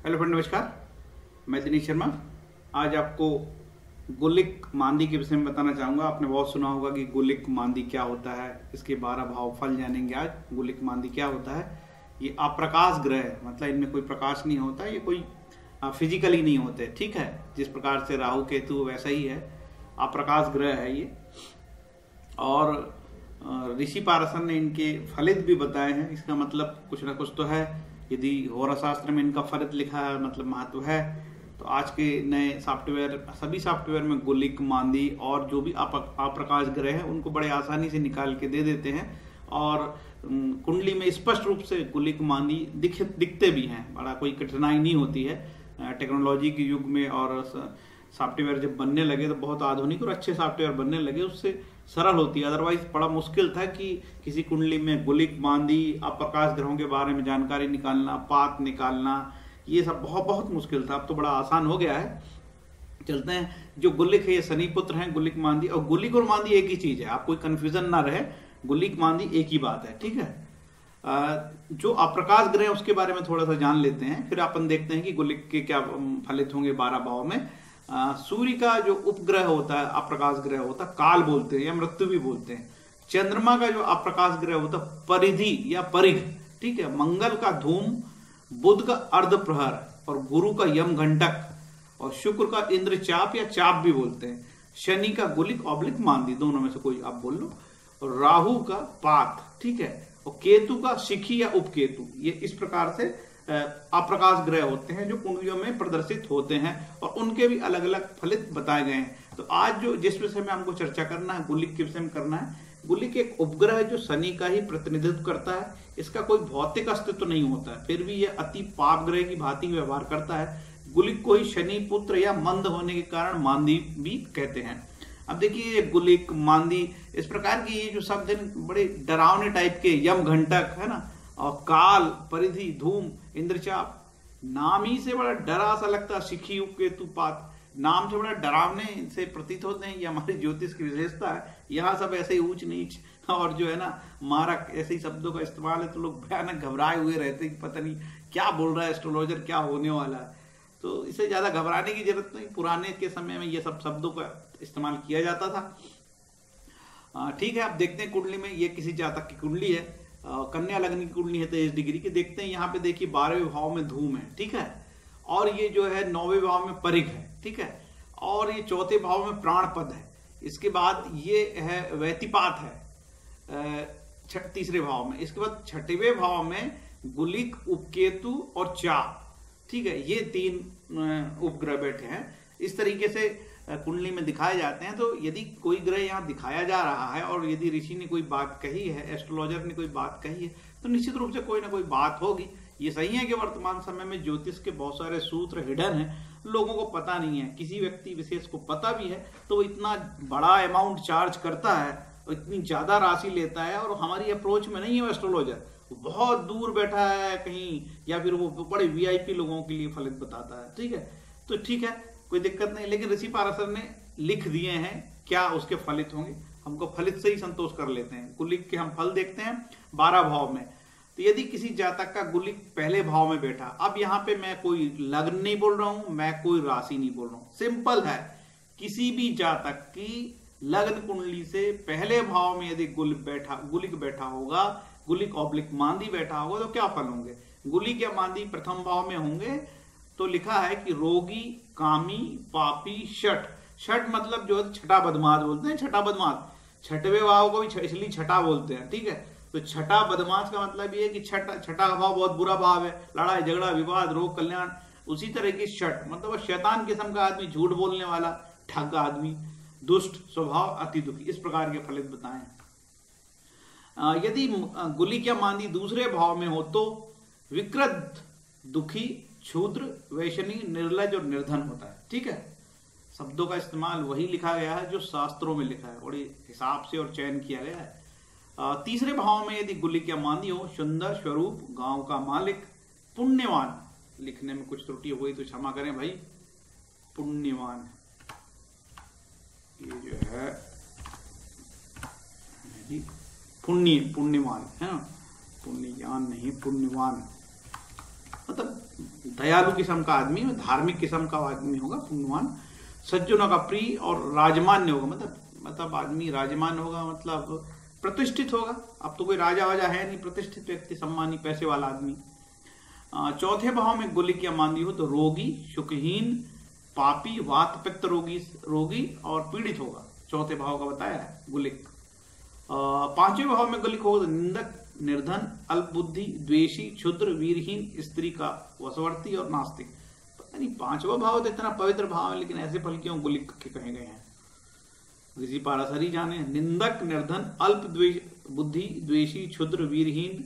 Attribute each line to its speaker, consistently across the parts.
Speaker 1: Hello friend, नमस्कार। मैं दिनेश शर्मा। आज आपको गुलिक मांदी के विषय में बताना चाहूँगा। आपने बहुत सुना होगा कि गुलिक मांदी क्या होता है, इसके 12 भाव फल जानेंगे आज। गुलिक मांदी क्या होता है? ये अप्रकाश ग्रह है, मतलब इनमें कोई प्रकाश नहीं होता, ये कोई फिजिकली नहीं होते, ठीक है। जिस प्रकार से राहु केतु वैसा ही है, अप्रकाश ग्रह है ये। और ऋषि पारसर ने इनके फलित भी बताए हैं। इसका मतलब कुछ ना कुछ तो है। यदि होरा शास्त्र में इनका फलित लिखा है, मतलब महत्व है, तो आज के नए सॉफ्टवेयर, सभी सॉफ्टवेयर में गुलिक मांदी और जो भी अप्रकाश ग्रह है उनको बड़े आसानी से निकाल के दे देते हैं। और कुंडली में स्पष्ट रूप से गुलिक मांदी दिखते भी हैं, बड़ा कोई कठिनाई नहीं होती है। टेक्नोलॉजी के युग में और सॉफ्टवेयर जब बनने लगे तो बहुत आधुनिक और अच्छे सॉफ्टवेयर बनने लगे, उससे सरल होती है। अदरवाइज बड़ा मुश्किल था कि किसी कुंडली में गुलिक मांदी, अप्रकाश ग्रहों के बारे में जानकारी निकालना, पात निकालना, ये सब बहुत बहुत मुश्किल था। अब तो बड़ा आसान हो गया है। चलते हैं। जो गुलिक है ये शनि पुत्र हैं, गुलिक मांदी। और गुलिक और मांदी एक ही चीज है, आप कोई कंफ्यूजन ना रहे, गुलिक मांदी एक ही बात है, ठीक है। जो अप्रकाश ग्रह है उसके बारे में थोड़ा सा जान लेते हैं, फिर अपन देखते हैं कि गुलिक के क्या फलित होंगे 12 भाव में। सूर्य का जो उपग्रह होता है, अप्रकाश ग्रह होता है, काल बोलते हैं या मृत्यु भी बोलते हैं। चंद्रमा का जो अप्रकाश ग्रह होता है, परिधि या परिघ, ठीक है। मंगल का धूम, बुध का अर्ध प्रहर, और गुरु का यम घंटक, और शुक्र का इंद्र चाप या चाप भी बोलते हैं। शनि का गुलिक ऑब्लिक मांदी, दोनों में से कोई आप बोल लो। और राहु का पात, ठीक है। और केतु का शिखी या उपकेतु। ये इस प्रकार से अप्रकाश ग्रह होते हैं जो कुंडलियों में प्रदर्शित होते हैं, और उनके भी अलग अलग फलित बताए गए हैं। तो आज जो जिस विषय में हमको चर्चा करना है, गुलिक के विषय में करना है। गुलिक एक उपग्रह है जो शनि का ही प्रतिनिधित्व करता है। इसका कोई भौतिक अस्तित्व नहीं होता है, फिर भी यह अति पाप ग्रह की भांति व्यवहार करता है। गुलिक को ही शनि पुत्र या मंद होने के कारण मांदी भी कहते हैं। अब देखिए, गुलिक मांदी इस प्रकार की ये जो शब्द है बड़े डरावने टाइप के, यम घंटक है ना, और काल, परिधि, धूम, इंद्रचाप, नाम ही से बड़ा डरा सा लगता है। शिखी, उपकेतु, पात, नाम से बड़ा डरावने से प्रतीत होते हैं। ये हमारी ज्योतिष की विशेषता है। यहाँ सब ऐसे ही ऊंच नीच और जो है ना मारक ऐसे ही शब्दों का इस्तेमाल है, तो लोग भयानक घबराए हुए रहते हैं कि पता नहीं क्या बोल रहा है एस्ट्रोलॉजर, क्या होने वाला है। तो इससे ज्यादा घबराने की जरूरत नहीं। पुराने के समय में ये सब शब्दों का इस्तेमाल किया जाता था। ठीक है, अब देखते हैं कुंडली में। ये किसी जातक की कुंडली है, कन्या लग्न की कुंडली है 23 डिग्री की। देखते हैं यहाँ पे, देखिए 12वें भाव में धूम है, ठीक है। और ये जो है 9वें भाव में परिघ है, ठीक है। और ये 4थे भाव में प्राण पद है। इसके बाद ये है व्यतिपात है 3रे भाव में। इसके बाद 6वें भाव में गुलिक, उपकेतु और चाप, ठीक है। ये 3 उपग्रह बैठे हैं। इस तरीके से कुंडली में दिखाए जाते हैं। तो यदि कोई ग्रह यहाँ दिखाया जा रहा है और यदि ऋषि ने कोई बात कही है, एस्ट्रोलॉजर ने कोई बात कही है, तो निश्चित रूप से कोई ना कोई बात होगी। ये सही है कि वर्तमान समय में ज्योतिष के बहुत सारे सूत्र हिडन हैं, लोगों को पता नहीं है। किसी व्यक्ति विशेष को पता भी है तो वो इतना बड़ा अमाउंट चार्ज करता है और इतनी ज्यादा राशि लेता है, और हमारी अप्रोच में नहीं है एस्ट्रोलॉजर, बहुत दूर बैठा है कहीं, या फिर वो बड़े वीआईपी लोगों के लिए फलित बताता है, ठीक है। तो ठीक है, कोई दिक्कत नहीं। लेकिन ऋषि पारसर ने लिख दिए हैं क्या उसके फलित होंगे, हमको फलित से ही संतोष कर लेते हैं। गुलिक के हम फल देखते हैं 12 भाव में। तो यदि किसी जातक का गुलिक पहले भाव में बैठा, अब यहाँ पे मैं कोई लग्न नहीं बोल रहा हूं, मैं कोई राशि नहीं बोल रहा हूं, सिंपल है। किसी भी जातक की लग्न कुंडली से पहले भाव में यदि गुलिक बैठा होगा, गुलिक ऑब्लिक मांदी बैठा होगा, तो क्या फल होंगे? गुलिक या मांदी प्रथम भाव में होंगे तो लिखा है कि रोगी, कामी, पापी, शठ मतलब जो है छठा बदमाश बोलते हैं। छठा बदमाश 6वें भाव को भी इसलिए छठा बोलते हैं, ठीक है। तो छठा बदमाश का मतलब ये है कि छठा भाव बहुत बुरा भाव है, लड़ाई झगड़ा, विवाद, रोग, कल्याण। उसी तरह की शठ मतलब शैतान किस्म का आदमी, झूठ बोलने वाला, ठग आदमी, दुष्ट स्वभाव, अति दुखी, इस प्रकार के फलित बताएं। यदि गुलिक या मांदी दूसरे भाव में हो तो विकृत, दुखी, क्षुद्र, वैशनी, निर्लज और निर्धन होता है, ठीक है। शब्दों का इस्तेमाल वही लिखा गया है जो शास्त्रों में लिखा है, बड़े हिसाब से और चयन किया गया है। 3रे भाव में यदि गुलिक या मांदी हो, सुंदर स्वरूप, गांव का मालिक, पुण्यवान, लिखने में कुछ त्रुटि हुई तो क्षमा करें भाई, पुण्यवान, ये जो है पुण्यवान है ना, पुण्यवान नहीं, पुण्यवान, मतलब दयालु किस्म का आदमी, धार्मिक किस्म का आदमी होगा, पुण्यवान। सज्जनों का प्रिय और राजमान्य होगा, मतलब आदमी राजमान होगा, मतलब प्रतिष्ठित होगा। अब तो कोई राजा वाजा है नहीं, प्रतिष्ठित व्यक्ति, सम्मानी, पैसे वाला आदमी। चौथे भाव में गुलिक या मांदी हो तो रोगी, सुखहीन, पापी, वात पित्त रोगी और पीड़ित होगा। चौथे भाव का बताया है गुलिक। पांचवें भाव में गुलिक होगा तो निंदक, निर्धन, अल्पबुद्धि, द्वेषी, क्षुद्र, वीरहीन, स्त्री का वशवर्ती और नास्तिक। पता नहीं पांचवा भाव तो इतना पवित्र भाव है, लेकिन ऐसे फल क्यों गुलिक के कहे गए हैं, ऋषि पाराशर ही जाने। निंदक, निर्धन, अल्प बुद्धि, द्वेषी, क्षुद्र, वीरहीन,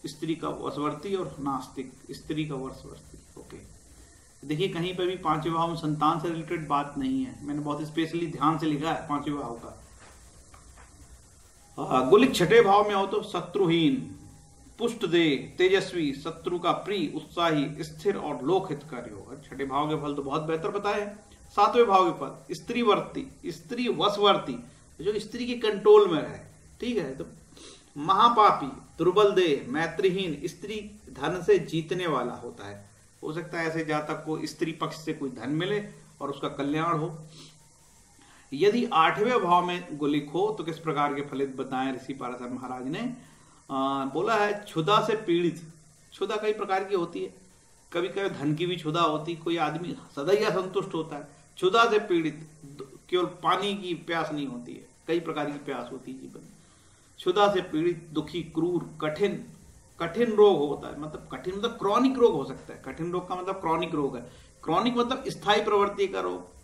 Speaker 1: स्त्री का वशवर्ती और नास्तिक, स्त्री का वशवर्ती। ओके, देखिए कहीं पर भी पांचवें भाव में संतान से रिलेटेड बात नहीं है, मैंने बहुत स्पेशली ध्यान से लिखा है पांचवें भाव का। गुलिक छठे भाव में हो तो शत्रुहीन, पुष्ट दे, तेजस्वी, शत्रु का प्रिय, उत्साही, स्थिर और लोक हितकारी होगा। छठे भाव के फल तो बहुत बेहतर बताए। सातवें भाव के फल स्त्रीवर्ती, स्त्री वशवर्ती, जो स्त्री के कंट्रोल में रहे, ठीक है। तो महापापी, दुर्बल देह, मैत्रीहीन, स्त्री धन से जीतने वाला होता है। हो सकता है ऐसे जातक को स्त्री पक्ष से कोई धन मिले और उसका कल्याण हो। यदि आठवें भाव में गुलिक हो तो किस प्रकार के फलित बताएं ऋषि पाराशर महाराज ने। बोला है क्षुधा से पीड़ित। क्षुधा कई प्रकार की होती है, कभी कभी धन की भी क्षुधा होती, कोई आदमी सदैव असंतुष्ट होता है। क्षुधा से पीड़ित, केवल पानी की प्यास नहीं होती है, कई प्रकार की प्यास होती है जीवन में। क्षुधा से पीड़ित, दुखी, क्रूर, कठिन रोग होता है, मतलब कठिन मतलब क्रॉनिक रोग हो सकता है। कठिन रोग का मतलब क्रॉनिक रोग है। क्रॉनिक मतलब स्थायी प्रवृत्ति का रोग।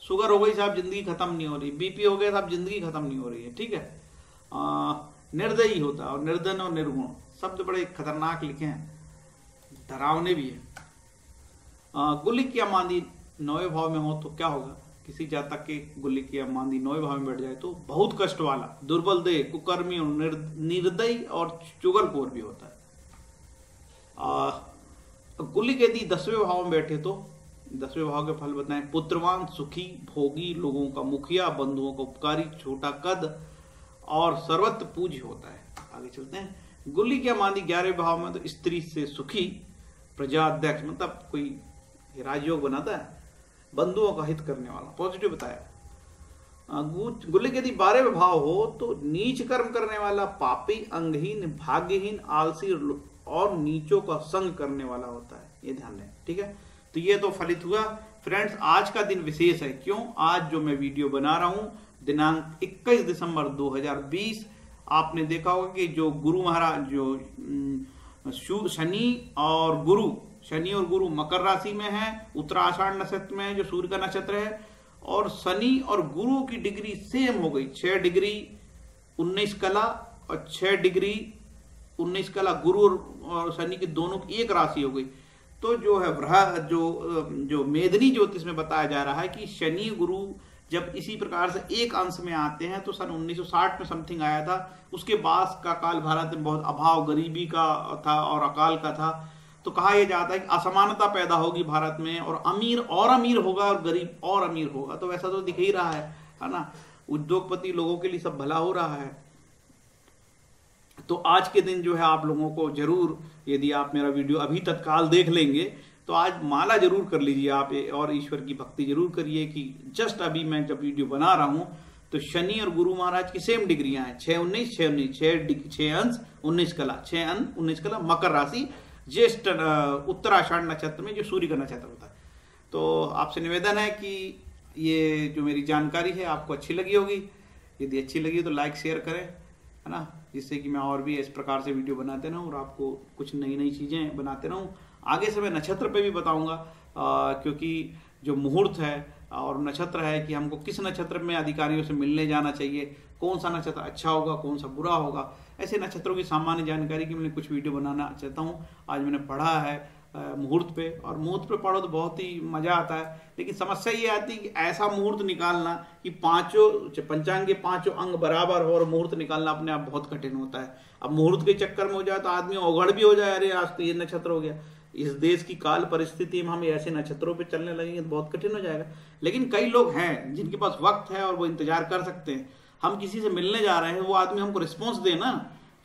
Speaker 1: शुगर हो गई साहब, जिंदगी खत्म नहीं हो रही, बीपी हो गया साहब, जिंदगी खत्म नहीं हो रही है, ठीक है। निर्दयी होता है, और निर्धन और निर्गुण शब्द बड़े खतरनाक लिखे हैं, डरावने भी है। गुलिक या मांदी नौवें भाव में हो तो क्या होगा, किसी जातक के गुलिक या मांदी नौवें भाव में बैठ जाए तो बहुत कष्ट वाला, दुर्बल देह, कुकर्मी, निर्दयी और चुगलखोर भी होता है। गुलिक यदि 10वें भाव में बैठे तो 10वें भाव के फल बताएं। पुत्रवान, सुखी, भोगी, लोगों का मुखिया, बंधुओं का उपकारी, छोटा कद और सर्वत्र पूज्य होता है। आगे चलते हैं। गुलिक या मांदी 11वें भाव में तो स्त्री से सुखी, प्रजाध्यक्ष मतलब कोई राजयोग बनाता है, बंधुओं का हित करने वाला, पॉजिटिव बताया। गुलिक यदि 12वें भाव हो तो नीच कर्म करने वाला, पापी, अंगहीन, भाग्यहीन, आलसी और नीचों का संग करने वाला होता है, ये ध्यान दें, ठीक है। तो ये तो फलित हुआ। फ्रेंड्स आज का दिन विशेष है, क्यों, आज जो मैं वीडियो बना रहा हूं दिनांक 21 दिसंबर 2020, आपने देखा होगा कि जो गुरु महाराज, जो शनि और गुरु मकर राशि में है, उत्तराषाढ़ नक्षत्र में है, जो सूर्य का नक्षत्र है, और शनि और गुरु की डिग्री सेम हो गई, 6 डिग्री 19 कला और 6 डिग्री 19 कला गुरु और शनि की दोनों की एक राशि हो गई। तो जो है जो मेदिनी ज्योतिष में बताया जा रहा है कि शनि गुरु जब इसी प्रकार से एक अंश में आते हैं तो सन 1960 में समथिंग आया था। उसके बाद का काल भारत में बहुत अभाव, गरीबी का था और अकाल का था। तो कहा यह जाता है कि असमानता पैदा होगी भारत में, और अमीर होगा और गरीब और अमीर होगा। तो वैसा तो दिख ही रहा है ना, उद्योगपति लोगों के लिए सब भला हो रहा है। तो आज के दिन जो है आप लोगों को जरूर, यदि आप मेरा वीडियो अभी तत्काल देख लेंगे तो आज माला जरूर कर लीजिए आप, और ईश्वर की भक्ति जरूर करिए कि जस्ट अभी मैं जब वीडियो बना रहा हूं तो शनि और गुरु महाराज की सेम डिग्रियां हैं, 6 अंश 19 कला, 6 अंश 19 कला, मकर राशि, ज्येष्ठ उत्तराषाढ़ नक्षत्र में जो सूर्य का नक्षत्र होता है। तो आपसे निवेदन है कि ये जो मेरी जानकारी है आपको अच्छी लगी होगी, यदि अच्छी लगी तो लाइक शेयर करें, है ना, जिससे कि मैं और भी इस प्रकार से वीडियो बनाते रहूं और आपको कुछ नई नई चीजें बनाते रहूं। आगे से मैं नक्षत्र पे भी बताऊंगा, क्योंकि जो मुहूर्त है और नक्षत्र है कि हमको किस नक्षत्र में अधिकारियों से मिलने जाना चाहिए, कौन सा नक्षत्र अच्छा होगा, कौन सा बुरा होगा, ऐसे नक्षत्रों की सामान्य जानकारी की मैं कुछ वीडियो बनाना चाहता हूँ। आज मैंने पढ़ा है मुहूर्त पे, और मुहूर्त पे पढ़ो तो बहुत ही मजा आता है, लेकिन समस्या ये आती है कि ऐसा मुहूर्त निकालना कि पंचांग के पांचों अंग बराबर हो, और मुहूर्त निकालना अपने आप बहुत कठिन होता है। अब मुहूर्त के चक्कर में हो जाए तो आदमी अवघड़ भी हो जाए, अरे आज तो ये नक्षत्र हो गया। इस देश की काल परिस्थिति में हम ऐसे नक्षत्रों पे चलने लगेंगे तो बहुत कठिन हो जाएगा। लेकिन कई लोग हैं जिनके पास वक्त है और वो इंतजार कर सकते हैं। हम किसी से मिलने जा रहे हैं, वो आदमी हमको रिस्पॉन्स दे ना,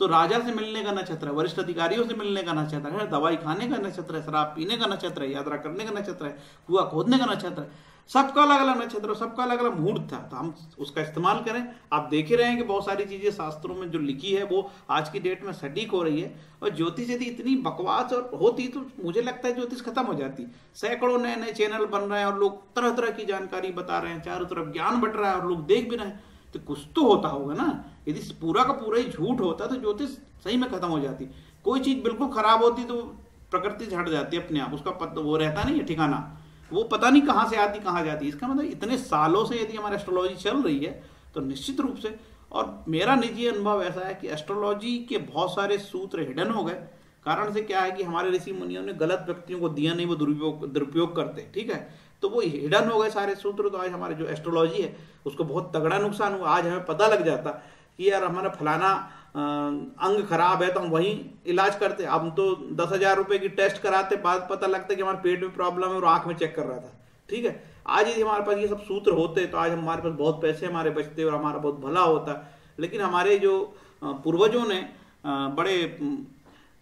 Speaker 1: तो राजा से मिलने का नक्षत्र है, वरिष्ठ अधिकारियों से मिलने का नक्षत्र है, दवाई खाने का नक्षत्र है, शराब पीने का नक्षत्र है, यात्रा करने का नक्षत्र है, कुआं खोदने का नक्षत्र है। सबका अलग अलग नक्षत्र, सबका अलग अलग मुहूर्त था, तो हम उसका इस्तेमाल करें। आप देख ही रहे हैं कि बहुत सारी चीजें शास्त्रों में जो लिखी है वो आज की डेट में सटीक हो रही है। और ज्योतिष यदि इतनी बकवास और होती तो मुझे लगता है ज्योतिष खत्म हो जाती। सैकड़ों नए नए चैनल बन रहे हैं और लोग तरह तरह की जानकारी बता रहे हैं, चारों तरफ ज्ञान बट रहा है और लोग देख भी रहे हैं, तो कुछ तो होता होगा ना। यदि पूरा का पूरा ही झूठ होता तो ज्योतिष सही में खत्म हो जाती। कोई चीज बिल्कुल खराब होती तो प्रकृति से हट जाती है अपने आप, उसका वो रहता नहीं है ठिकाना, वो पता नहीं कहां से आती कहां जाती। इसका मतलब इतने सालों से यदि हमारी एस्ट्रोलॉजी चल रही है तो निश्चित रूप से, और मेरा निजी अनुभव ऐसा है कि एस्ट्रोलॉजी के बहुत सारे सूत्र हिडन हो गए। कारण से क्या है कि हमारे ऋषि मुनियों ने गलत व्यक्तियों को दिया नहीं, वो दुरुपयोग करते, ठीक है। तो वो हिडन हो गए सारे सूत्र, तो आज हमारे जो एस्ट्रोलॉजी है उसको बहुत तगड़ा नुकसान हुआ। आज हमें पता लग जाता कि यार हमारा फलाना अंग खराब है तो हम वहीं इलाज करते। हम तो 10,000 रुपए की टेस्ट कराते, बाद पता लगता कि हमारे पेट में प्रॉब्लम है और आंख में चेक कर रहा था, ठीक है। आज यदि हमारे पास ये सब सूत्र होते तो आज हमारे पास बहुत पैसे हमारे बचते और हमारा बहुत भला होता। लेकिन हमारे जो पूर्वजों ने बड़े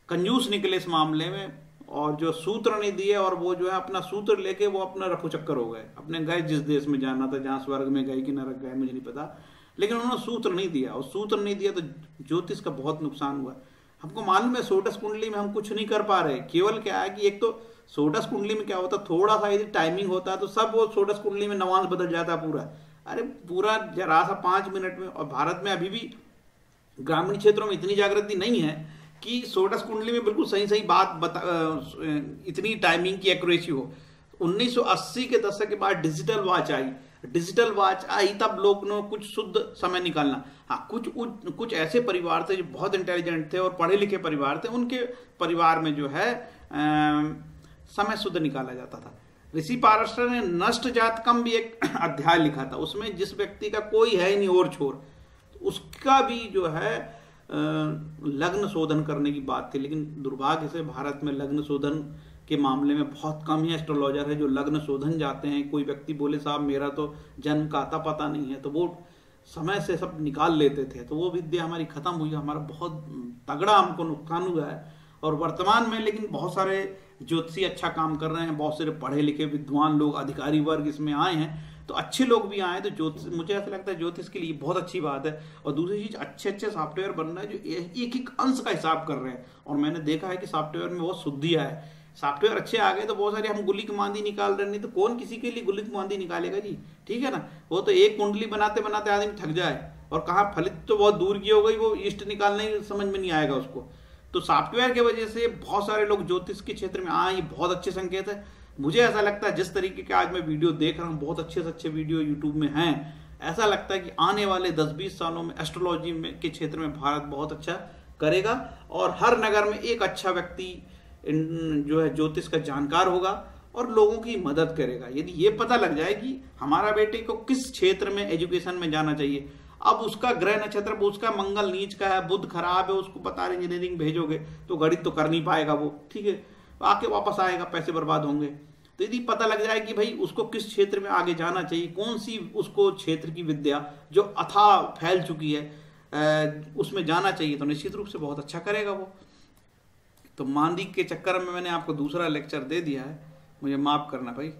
Speaker 1: कंजूस निकले इस मामले में, और जो सूत्र नहीं दिए, और वो जो है अपना सूत्र लेके वो अपना रफू चक्कर हो गए। अपने गए जिस देश में जाना था, जहां स्वर्ग में गए कि नरक गए मुझे नहीं पता, लेकिन उन्होंने सूत्र नहीं दिया, और सूत्र नहीं दिया तो ज्योतिष का बहुत नुकसान हुआ। हमको मालूम है सोडस कुंडली में हम कुछ नहीं कर पा रहे। केवल क्या है कि एक तो सोडस कुंडली में क्या होता है, थोड़ा सा यदि टाइमिंग होता है तो सब वो सोडस कुंडली में नवांश बदल जाता है पूरा। अरे पूरा जरा सा 5 मिनट में। और भारत में अभी भी ग्रामीण क्षेत्रों में इतनी जागृति नहीं है कि सोडस कुंडली में बिल्कुल सही सही बात इतनी टाइमिंग की एक्यूरेसी हो। 1980 के दशक के बाद digital watch I, digital watch I तब लोग ने कुछ शुद्ध समय निकालना। हाँ, कुछ ऐसे परिवार थे जो बहुत इंटेलिजेंट थे और पढ़े लिखे परिवार थे, उनके परिवार में जो है समय शुद्ध निकाला जाता था। ऋषि पारशर ने नष्ट जातकम भी एक अध्याय लिखा था, उसमें जिस व्यक्ति का कोई है ही नहीं और छोर, उसका भी जो है लग्न शोधन करने की बात थी। लेकिन दुर्भाग्य से भारत में लग्न शोधन के मामले में बहुत कम ही एस्ट्रोलॉजर है जो लग्न शोधन जाते हैं। कोई व्यक्ति बोले साहब मेरा तो जन्म का आता पता नहीं है, तो वो समय से सब निकाल लेते थे, तो वो विद्या हमारी खत्म हुई। हमारा बहुत तगड़ा हमको नुकसान हुआ है। और वर्तमान में लेकिन बहुत सारे ज्योतिषी अच्छा काम कर रहे हैं, बहुत सारे पढ़े लिखे विद्वान लोग, अधिकारी वर्ग इसमें आए हैं, तो अच्छे लोग भी आए। तो ज्योतिष, मुझे ऐसा लगता है ज्योतिष के लिए बहुत अच्छी बात है। और दूसरी चीज, अच्छे अच्छे सॉफ्टवेयर बन रहे हैं जो एक एक अंश का हिसाब कर रहे हैं, और मैंने देखा है कि सॉफ्टवेयर में बहुत शुद्धियां है। सॉफ्टवेयर अच्छे आ गए तो बहुत सारे हम गुलिक मांदी निकाल रहे, नहीं तो कौन किसी के लिए गुलिक मांदी निकालेगा जी, ठीक है ना। वो तो एक कुंडली बनाते बनाते आदमी थक जाए, और कहाँ फलित तो बहुत दूर की हो गई, वो इष्ट निकालने ही समझ में नहीं आएगा उसको। तो सॉफ्टवेयर की वजह से बहुत सारे लोग ज्योतिष के क्षेत्र में आए, ये बहुत अच्छे संकेत है। मुझे ऐसा लगता है जिस तरीके के आज मैं वीडियो देख रहा हूँ, बहुत अच्छे से अच्छे वीडियो यूट्यूब में हैं, ऐसा लगता है कि आने वाले 10-20 सालों में एस्ट्रोलॉजी के क्षेत्र में भारत बहुत अच्छा करेगा, और हर नगर में एक अच्छा व्यक्ति जो है ज्योतिष का जानकार होगा और लोगों की मदद करेगा। यदि ये पता लग जाए कि हमारा बेटे को किस क्षेत्र में एजुकेशन में जाना चाहिए, अब उसका ग्रह नक्षत्र, उसका मंगल नीच का है, बुध खराब है, उसको बता रहे इंजीनियरिंग भेजोगे तो गणित तो कर नहीं पाएगा वो, ठीक है, आके वापस आएगा, पैसे बर्बाद होंगे। तो यदि पता लग जाए कि भाई उसको किस क्षेत्र में आगे जाना चाहिए, कौन सी उसको क्षेत्र की विद्या जो अथाह फैल चुकी है उसमें जाना चाहिए, तो निश्चित रूप से बहुत अच्छा करेगा वो। तो मांदी के चक्कर में मैंने आपको दूसरा लेक्चर दे दिया है, मुझे माफ करना भाई।